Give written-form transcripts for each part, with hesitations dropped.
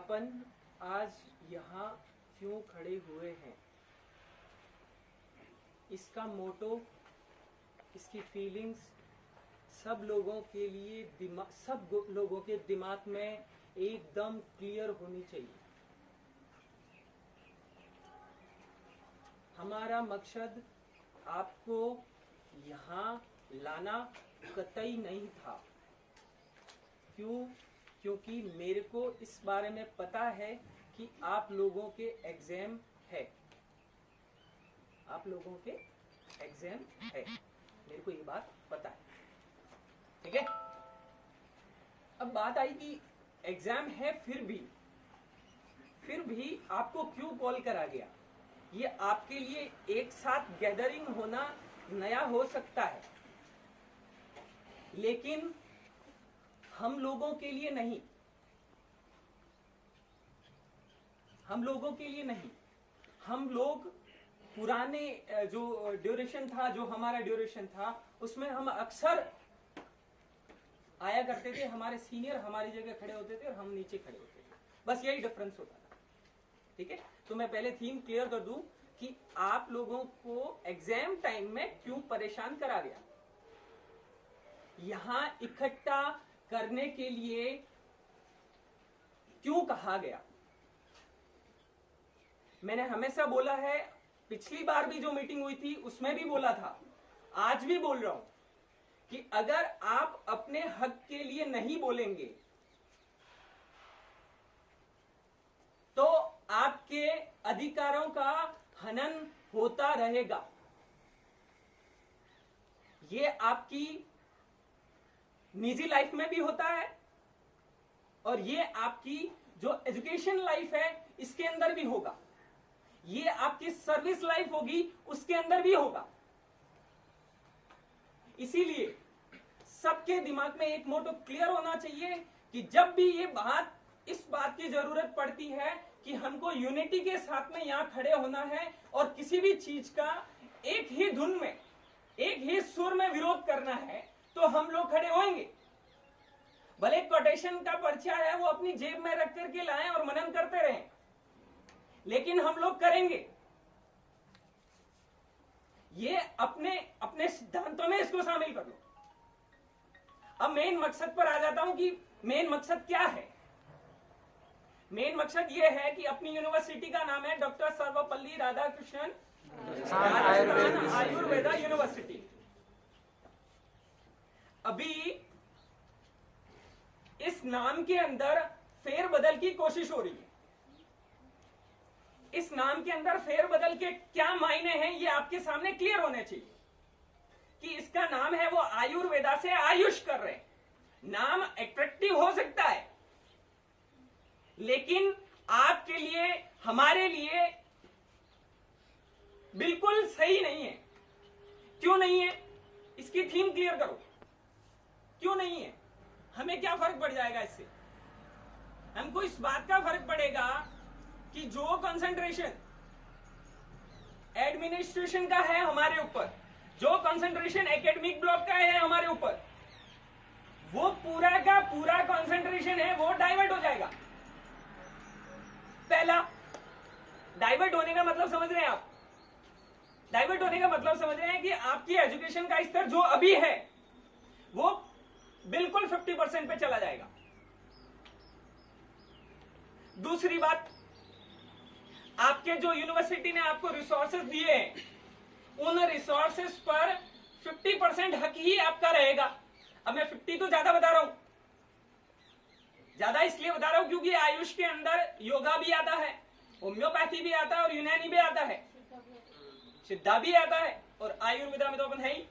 अपन आज यहाँ क्यों खड़े हुए हैं, इसका मोटो, इसकी फीलिंग्स सब लोगों के लिए सब लोगों के दिमाग में एकदम क्लियर होनी चाहिए। हमारा मकसद आपको यहाँ लाना कतई नहीं था। क्यों? क्योंकि मेरे को इस बारे में पता है कि आप लोगों के एग्जाम है, आप लोगों के एग्जाम है, मेरे को ये बात पता है। ठीक है, अब बात आई कि एग्जाम है, फिर भी आपको क्यों कॉल करा गया। ये आपके लिए एक साथ गैदरिंग होना नया हो सकता है, लेकिन हम लोगों के लिए नहीं, हम लोगों के लिए नहीं। हम लोग पुराने जो ड्यूरेशन था, जो हमारा ड्यूरेशन था, उसमें हम अक्सर आया करते थे, हमारे सीनियर हमारी जगह खड़े होते थे और हम नीचे खड़े होते थे, बस यही डिफरेंस होता था। ठीक है, तो मैं पहले थीम क्लियर कर दूं कि आप लोगों को एग्जाम टाइम में क्यों परेशान करा गया, यहां इकट्ठा करने के लिए क्यों कहा गया। मैंने हमेशा बोला है, पिछली बार भी जो मीटिंग हुई थी उसमें भी बोला था, आज भी बोल रहा हूं कि अगर आप अपने हक के लिए नहीं बोलेंगे तो आपके अधिकारों का हनन होता रहेगा। ये आपकी निजी लाइफ में भी होता है और ये आपकी जो एजुकेशन लाइफ है इसके अंदर भी होगा, ये आपकी सर्विस लाइफ होगी उसके अंदर भी होगा। इसीलिए सबके दिमाग में एक मोटो क्लियर होना चाहिए कि जब भी ये बात, इस बात की जरूरत पड़ती है कि हमको यूनिटी के साथ में यहां खड़े होना है और किसी भी चीज का एक ही धुन में, एक ही सुर में विरोध करना है, तो हम लोग खड़े होंगे। भले कोटेशन का पर्चा है वो अपनी जेब में रख करके लाएं और मनन करते रहें, लेकिन हम लोग करेंगे। ये अपने सिद्धांतों में इसको शामिल कर लो। अब मेन मकसद पर आ जाता हूं कि मेन मकसद क्या है। मेन मकसद ये है कि अपनी यूनिवर्सिटी का नाम है डॉक्टर सर्वपल्ली राधाकृष्णन आयुर्वेदा यूनिवर्सिटी। अभी इस नाम के अंदर फेरबदल की कोशिश हो रही है। इस नाम के अंदर फेरबदल के क्या मायने हैं ये आपके सामने क्लियर होने चाहिए कि इसका नाम है वो आयुर्वेदा से आयुष कर रहे हैं। नाम अट्रैक्टिव हो सकता है, लेकिन आपके लिए, हमारे लिए बिल्कुल सही नहीं है। क्यों नहीं है, इसकी थीम क्लियर करो। क्यों नहीं है, हमें क्या फर्क पड़ जाएगा इससे? हमको इस बात का फर्क पड़ेगा कि जो कंसंट्रेशन एडमिनिस्ट्रेशन का है हमारे ऊपर, जो कंसंट्रेशन एकेडमिक ब्लॉक का है हमारे ऊपर, वो पूरा का पूरा कंसंट्रेशन है वो डाइवर्ट हो जाएगा। पहला, डाइवर्ट होने का मतलब समझ रहे हैं आप? डाइवर्ट होने का मतलब समझ रहे हैं कि आपकी एजुकेशन का स्तर जो अभी है वो बिल्कुल 50% पे चला जाएगा। दूसरी बात, आपके जो यूनिवर्सिटी ने आपको रिसोर्सेज दिए हैं, उन रिसोर्सेज पर 50% हक ही आपका रहेगा। अब मैं 50 तो ज्यादा बता रहा हूं, ज्यादा इसलिए बता रहा हूं क्योंकि आयुष के अंदर योगा भी आता है, होम्योपैथी भी आता है और यूनानी भी आता है, सिद्धा भी आता है और आयुर्वेदा में तो अपन है ही।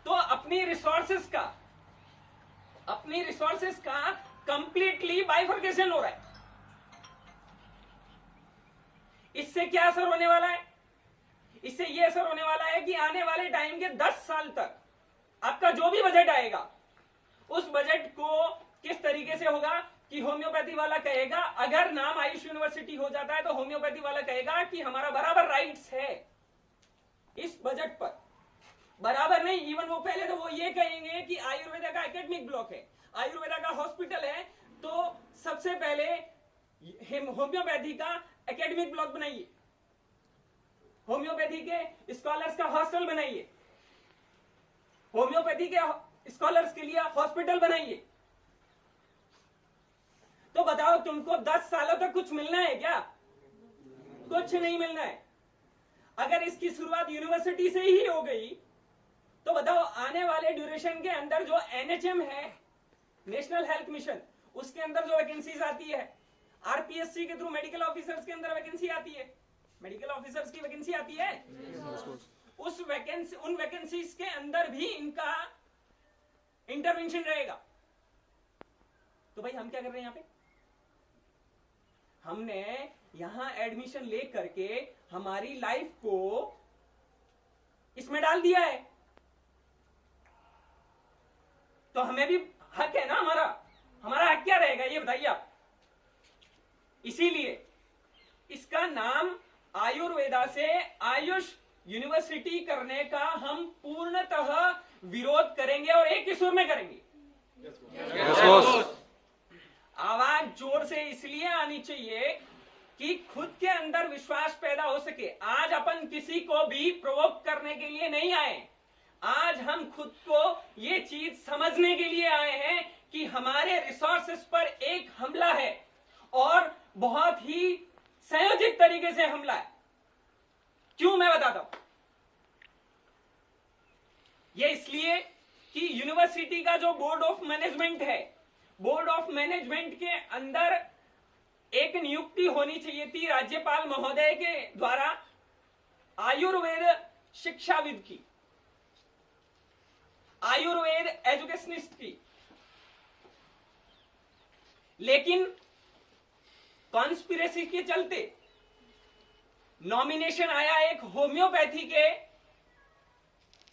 तो अपनी रिसोर्सेस का कंप्लीटली बाइफर्केशन हो रहा है। इससे क्या असर होने वाला है? इससे यह असर होने वाला है कि आने वाले टाइम के 10 साल तक आपका जो भी बजट आएगा, उस बजट को किस तरीके से होगा कि होम्योपैथी वाला कहेगा, अगर नाम आयुष यूनिवर्सिटी हो जाता है तो होम्योपैथी वाला कहेगा कि हमारा बराबर राइट्स है इस बजट पर। बराबर नहीं, इवन वो पहले तो वो ये कहेंगे कि आयुर्वेदा का एकेडमिक ब्लॉक है, आयुर्वेदा का हॉस्पिटल है, तो सबसे पहले होम्योपैथी का एकेडमिक ब्लॉक बनाइए, होम्योपैथी के स्कॉलर्स का हॉस्टल बनाइए, होम्योपैथी के स्कॉलर्स के लिए हॉस्पिटल बनाइए। तो बताओ तुमको 10 सालों तक कुछ मिलना है क्या? कुछ नहीं मिलना है। अगर इसकी शुरुआत यूनिवर्सिटी से ही हो गई तो बताओ आने वाले ड्यूरेशन के अंदर जो एनएचएम है, नेशनल हेल्थ मिशन, उसके अंदर जो वैकेंसीज आती है, आरपीएससी के थ्रू मेडिकल ऑफिसर्स के अंदर वैकेंसी आती है, मेडिकल ऑफिसर्स की वैकेंसी आती है, उन वैकेंसीज के अंदर भी इनका इंटरवेंशन रहेगा। तो भाई हम क्या कर रहे हैं? यहां पे हमने यहां एडमिशन ले करके हमारी लाइफ को इसमें डाल दिया है, तो हमें भी हक है ना। हमारा हक क्या रहेगा ये बताइए आप। इसीलिए इसका नाम आयुर्वेदा से आयुष यूनिवर्सिटी करने का हम पूर्णतः विरोध करेंगे और एक ही सुर में करेंगे। आवाज जोर से इसलिए आनी चाहिए कि खुद के अंदर विश्वास पैदा हो सके। आज अपन किसी को भी प्रोवोक करने के लिए नहीं आए, आज हम खुद को ये चीज समझने के लिए आए हैं कि हमारे रिसोर्सेस पर एक हमला है और बहुत ही संयोजित तरीके से हमला है। क्यों, मैं बताता हूं। ये इसलिए कि यूनिवर्सिटी का जो बोर्ड ऑफ मैनेजमेंट है, बोर्ड ऑफ मैनेजमेंट के अंदर एक नियुक्ति होनी चाहिए थी राज्यपाल महोदय के द्वारा आयुर्वेद शिक्षाविद की, आयुर्वेद एजुकेशनिस्ट की। लेकिन कॉन्स्पिरेसी के चलते नॉमिनेशन आया एक होम्योपैथी के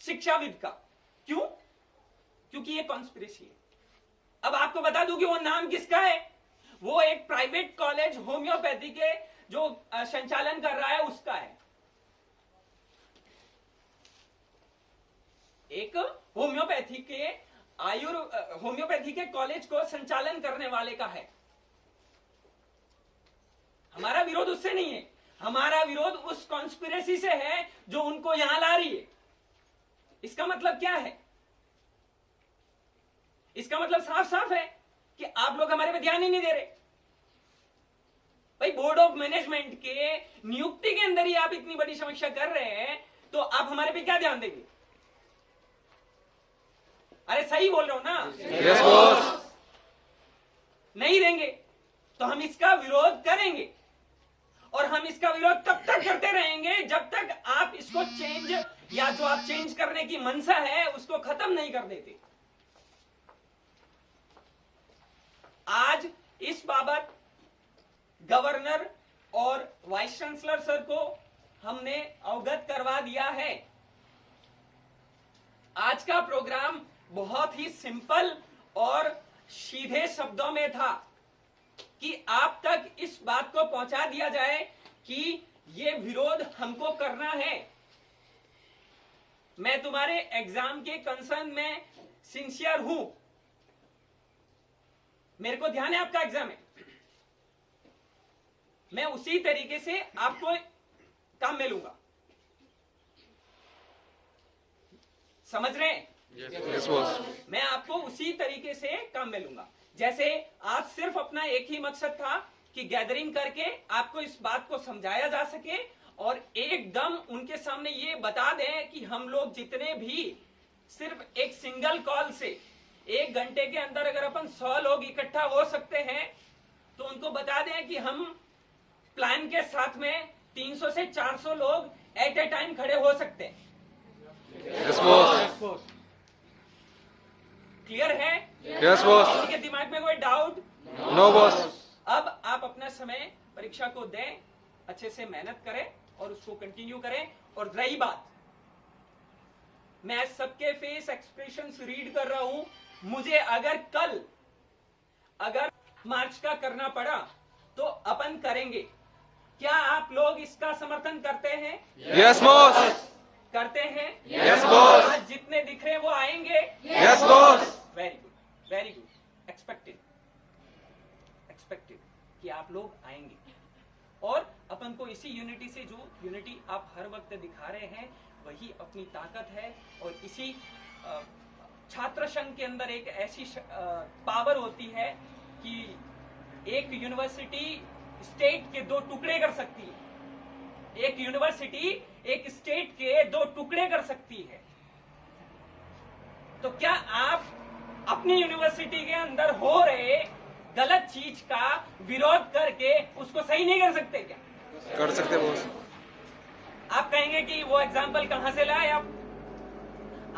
शिक्षाविद का। क्यों? क्योंकि ये कॉन्स्पिरेसी है। अब आपको बता दूं कि वो नाम किसका है। वो एक प्राइवेट कॉलेज होम्योपैथी के जो संचालन कर रहा है उसका है। एक होम्योपैथी के कॉलेज को संचालन करने वाले का है। हमारा विरोध उससे नहीं है, हमारा विरोध उस कॉन्स्पिरेसी से है जो उनको यहां ला रही है। इसका मतलब क्या है? इसका मतलब साफ साफ है कि आप लोग हमारे पे ध्यान ही नहीं दे रहे। भाई बोर्ड ऑफ मैनेजमेंट के नियुक्ति के अंदर ही आप इतनी बड़ी समीक्षा कर रहे हैं, तो आप हमारे पे क्या ध्यान देंगे? अरे सही बोल रहे हो ना? Yes boss. नहीं देंगे तो हम इसका विरोध करेंगे, और हम इसका विरोध तब तक करते रहेंगे जब तक आप इसको चेंज, या जो आप चेंज करने की मनसा है उसको खत्म नहीं कर देते। आज इस बाबत गवर्नर और वाइस चांसलर सर को हमने अवगत करवा दिया है। आज का प्रोग्राम बहुत ही सिंपल और सीधे शब्दों में था कि आप तक इस बात को पहुंचा दिया जाए कि ये विरोध हमको करना है। मैं तुम्हारे एग्जाम के कंसर्न में सिंसियर हूं, मेरे को ध्यान है आपका एग्जाम है, मैं उसी तरीके से आपको काम में लूंगा। समझ रहे हैं? Yes boss. मैं आपको उसी तरीके से काम में लूंगा। जैसे आज सिर्फ अपना एक ही मकसद था कि गैदरिंग करके आपको इस बात को समझाया जा सके और एकदम उनके सामने ये बता दें कि हम लोग जितने भी सिर्फ एक सिंगल कॉल से 1 घंटे के अंदर अगर अपन 100 लोग इकट्ठा हो सकते हैं तो उनको बता दें कि हम प्लान के साथ में 300 से 400 लोग एट ए टाइम खड़े हो सकते हैं। Yes boss. क्लियर है? Yes boss. किसी के दिमाग में कोई डाउट? No boss. अब आप अपना समय परीक्षा को दें, अच्छे से मेहनत करें और उसको कंटिन्यू करें। और रही बात, मैं सबके फेस एक्सप्रेशंस रीड कर रहा हूं, मुझे अगर मार्च का करना पड़ा तो अपन करेंगे। क्या आप लोग इसका समर्थन करते हैं? Yes boss. करते हैं? Yes boss. आज जितने दिख रहे हैं वो आएंगे? Yes boss. Very good, very good, expected. Expected कि आप लोग आएंगे और अपन को इसी यूनिटी से, जो यूनिटी आप हर वक्त दिखा रहे हैं, वही अपनी ताकत है। और इसी छात्र संघ के अंदर एक ऐसी पावर होती है कि एक यूनिवर्सिटी स्टेट के 2 टुकड़े कर सकती है। एक यूनिवर्सिटी एक स्टेट के 2 टुकड़े कर सकती है। तो क्या आप अपनी यूनिवर्सिटी के अंदर हो रहे गलत चीज का विरोध करके उसको सही नहीं कर सकते क्या? कर सकते बॉस। आप कहेंगे कि वो एग्जाम्पल कहां से लाए आप?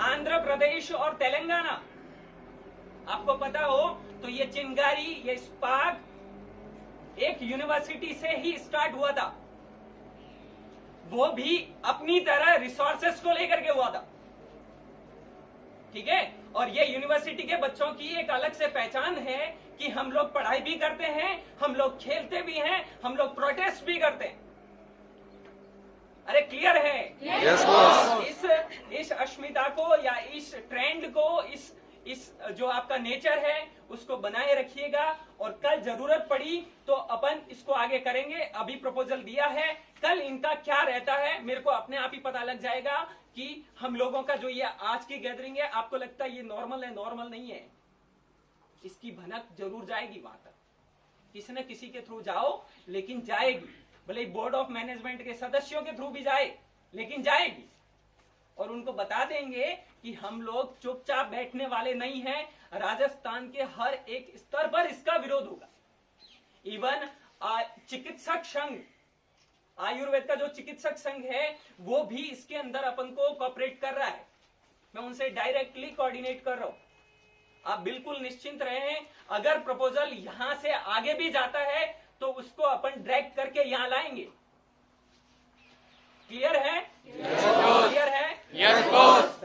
आंध्र प्रदेश और तेलंगाना, आपको पता हो तो ये चिंगारी, ये स्पार्क एक यूनिवर्सिटी से ही स्टार्ट हुआ था। वो भी अपनी तरह रिसोर्सेस को लेकर के हुआ था, ठीक है। और ये यूनिवर्सिटी के बच्चों की एक अलग से पहचान है कि हम लोग पढ़ाई भी करते हैं, हम लोग खेलते भी हैं, हम लोग प्रोटेस्ट भी करते हैं। अरे क्लियर है? Yes boss. इस अस्मिता को या इस ट्रेंड को, इस जो आपका नेचर है उसको बनाए रखिएगा। और कल जरूरत पड़ी तो अपन इसको आगे करेंगे। अभी प्रपोजल दिया है, कल इनका क्या रहता है मेरे को अपने आप ही पता लग जाएगा कि हम लोगों का जो ये आज की गैदरिंग है, आपको लगता है ये नॉर्मल है? नॉर्मल नहीं है। इसकी भनक जरूर जाएगी वहां तक, किसी न किसी के थ्रू जाओ, लेकिन जाएगी। भले बोर्ड ऑफ मैनेजमेंट के सदस्यों के थ्रू भी जाए, लेकिन जाएगी। और उनको बता देंगे कि हम लोग चुपचाप बैठने वाले नहीं हैं। राजस्थान के हर एक स्तर पर इसका विरोध होगा। इवन चिकित्सक संघ, आयुर्वेद का जो चिकित्सक संघ है, वो भी इसके अंदर अपन को कोऑपरेट कर रहा है। मैं उनसे डायरेक्टली कोऑर्डिनेट कर रहा हूं। आप बिल्कुल निश्चिंत रहें। अगर प्रपोजल यहां से आगे भी जाता है तो उसको अपन ड्रैग करके यहां लाएंगे। क्लियर है? क्लियर है? Yes boss.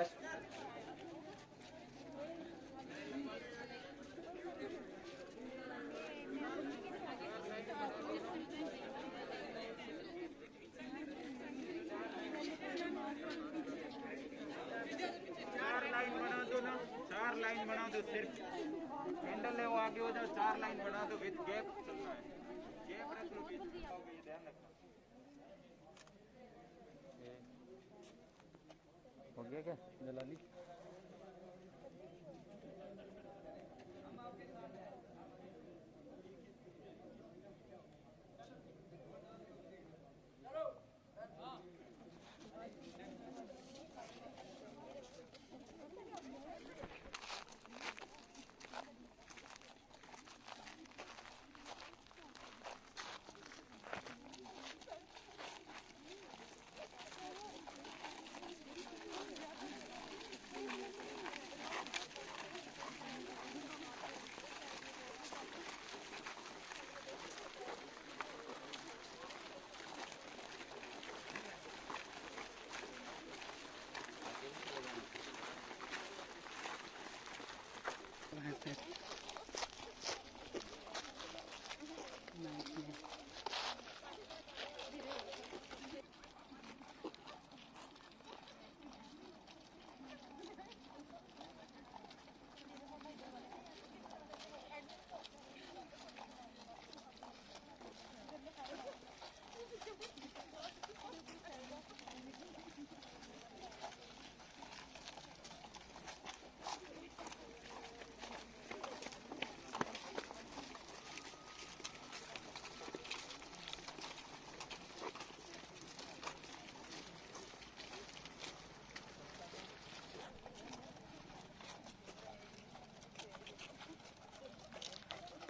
चार लाइन बना दो, सिर्फ हैंडल है वो आगे हो जाओ। 4 लाइन बना दो विद गैप चलना है। गैप रख लो, ध्यान रखना। हो गया क्या जलाली?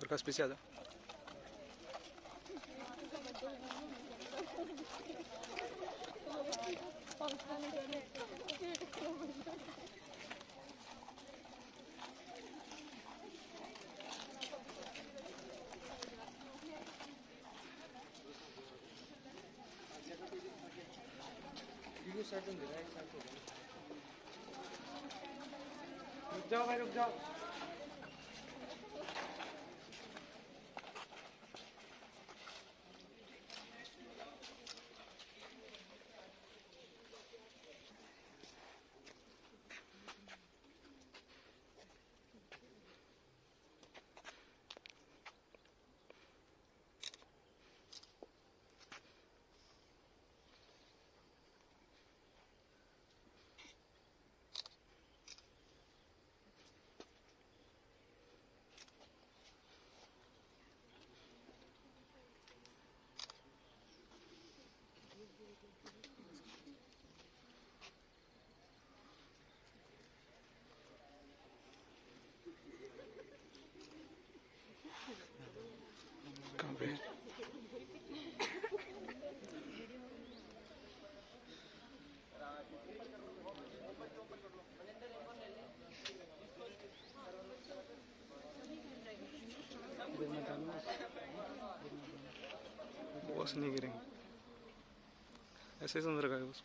प्रकाश पीछे आ जा। रुक जाओ भाई, रुक जाओ। बॉस नहीं गिरेंगे, ऐसे समझ रखा है बॉस।